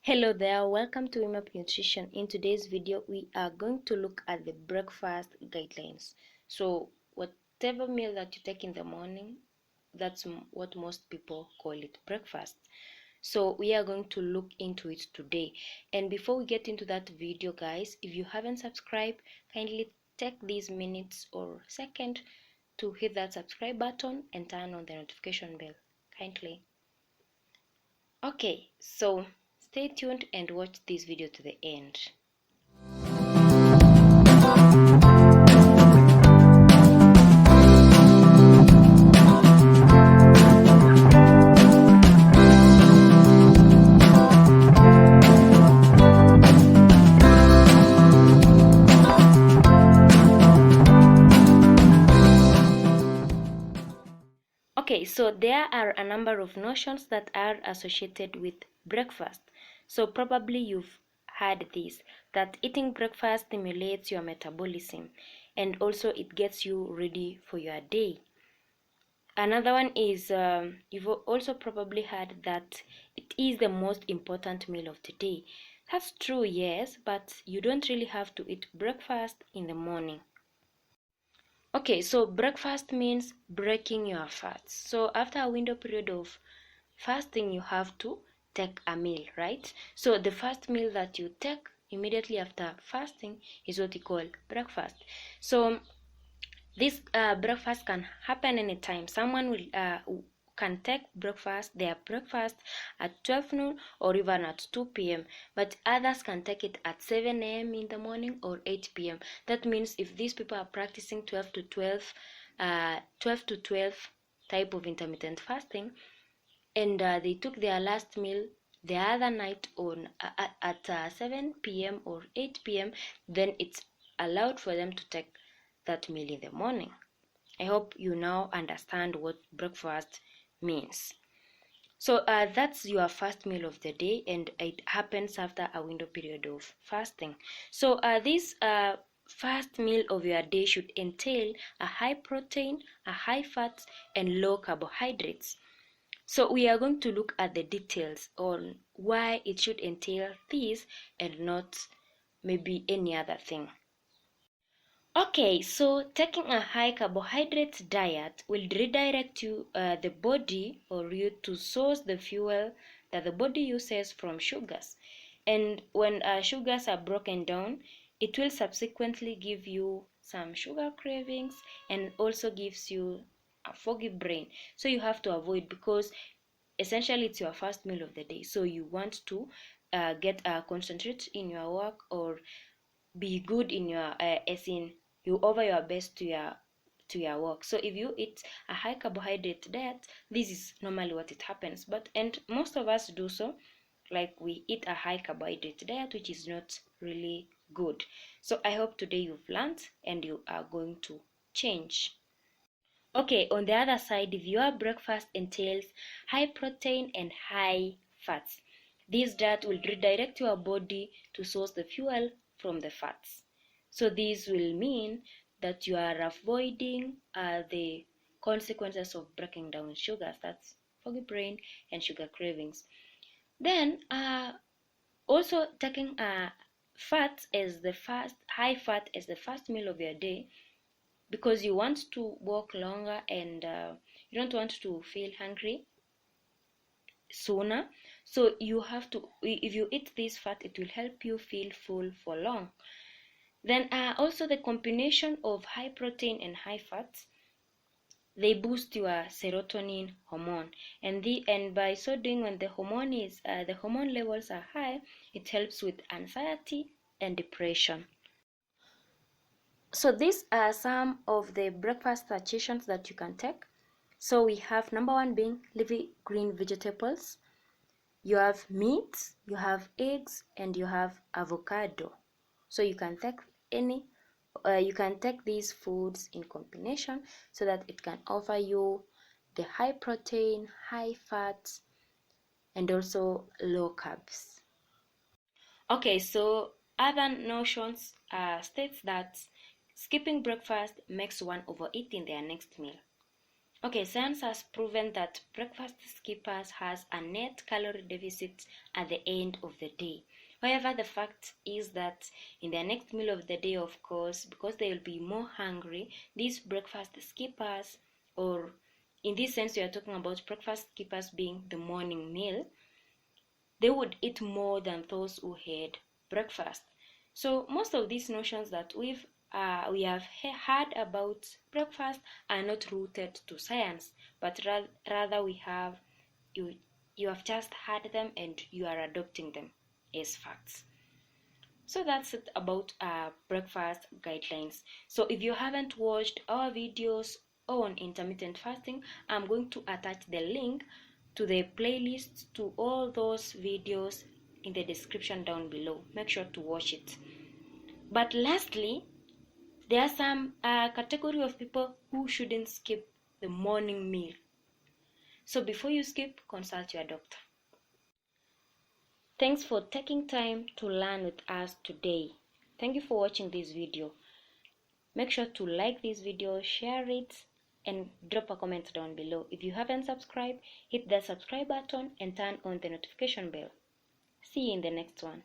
Hello there, welcome to Wimarb Nutrition. In today's video, we are going to look at the breakfast guidelines. So, whatever meal that you take in the morning, that's what most people call it breakfast. So, we are going to look into it today. And before we get into that video, guys, if you haven't subscribed, kindly take these minutes or second to hit that subscribe button and turn on the notification bell. Kindly. Okay, so stay tuned and watch this video to the end. Okay, so there are a number of notions that are associated with breakfast. So probably you've heard this, that eating breakfast stimulates your metabolism and also it gets you ready for your day. Another one is you've also probably heard that it is the most important meal of the day. That's true, yes, but you don't really have to eat breakfast in the morning. Okay, so breakfast means breaking your fast. So after a window period of fasting, you have to take a meal, right? So the first meal that you take immediately after fasting is what we call breakfast. So this breakfast can happen anytime. Someone will can take their breakfast at 12 noon or even at 2 p.m. But others can take it at 7 a.m. in the morning or 8 p.m. That means if these people are practicing 12 to 12 type of intermittent fasting, and they took their last meal the other night on at 7 p.m. or 8 p.m., then it's allowed for them to take that meal in the morning. I hope you now understand what breakfast means. So that's your first meal of the day, and it happens after a window period of fasting. So this first meal of your day should entail a high protein, a high fat, and low carbohydrates. So we are going to look at the details on why it should entail this and not maybe any other thing. Okay, so taking a high carbohydrate diet will redirect the body or you to source the fuel that the body uses from sugars. And when sugars are broken down, it will subsequently give you some sugar cravings and also gives you a foggy brain. So you have to avoid, because essentially it's your first meal of the day. So you want to get concentrate in your work or be good in your as in you over your best to your work. So if you eat a high carbohydrate diet, this is normally what it happens, and most of us do so, like we eat a high carbohydrate diet, which is not really good. So I hope today you've learned and you are going to change. Okay, on the other side, if your breakfast entails high protein and high fats, this diet will redirect your body to source the fuel from the fats. So this will mean that you are avoiding the consequences of breaking down sugars, that's foggy brain and sugar cravings. Then also taking fats as the first high fat as the first meal of your day, because you want to walk longer and you don't want to feel hungry sooner. So you have to, if you eat this fat, it will help you feel full for long. Then also the combination of high protein and high fats, they boost your serotonin hormone, and by so doing, when the hormone levels are high, it helps with anxiety and depression. So these are some of the breakfast suggestions that you can take. So we have number one being leafy green vegetables. You have meat, you have eggs, and you have avocado. So you can take these foods in combination so that it can offer you the high protein, high fat, and also low carbs. Okay, so other notions states that skipping breakfast makes one overeat in their next meal. Okay, science has proven that breakfast skippers has a net calorie deficit at the end of the day. However, the fact is that in their next meal of the day, of course, because they will be more hungry, these breakfast skippers, or in this sense, we are talking about breakfast skippers being the morning meal, they would eat more than those who had breakfast. So most of these notions that we have heard about breakfast are not rooted to science, but rather you you have just heard them and you are adopting them as facts. So that's it about breakfast guidelines. So if you haven't watched our videos on intermittent fasting, I'm going to attach the link to the playlist to all those videos in the description down below. Make sure to watch it. But lastly, there are some category of people who shouldn't skip the morning meal. So before you skip, consult your doctor. Thanks for taking time to learn with us today. Thank you for watching this video. Make sure to like this video, share it, and drop a comment down below. If you haven't subscribed, hit the subscribe button and turn on the notification bell. See you in the next one.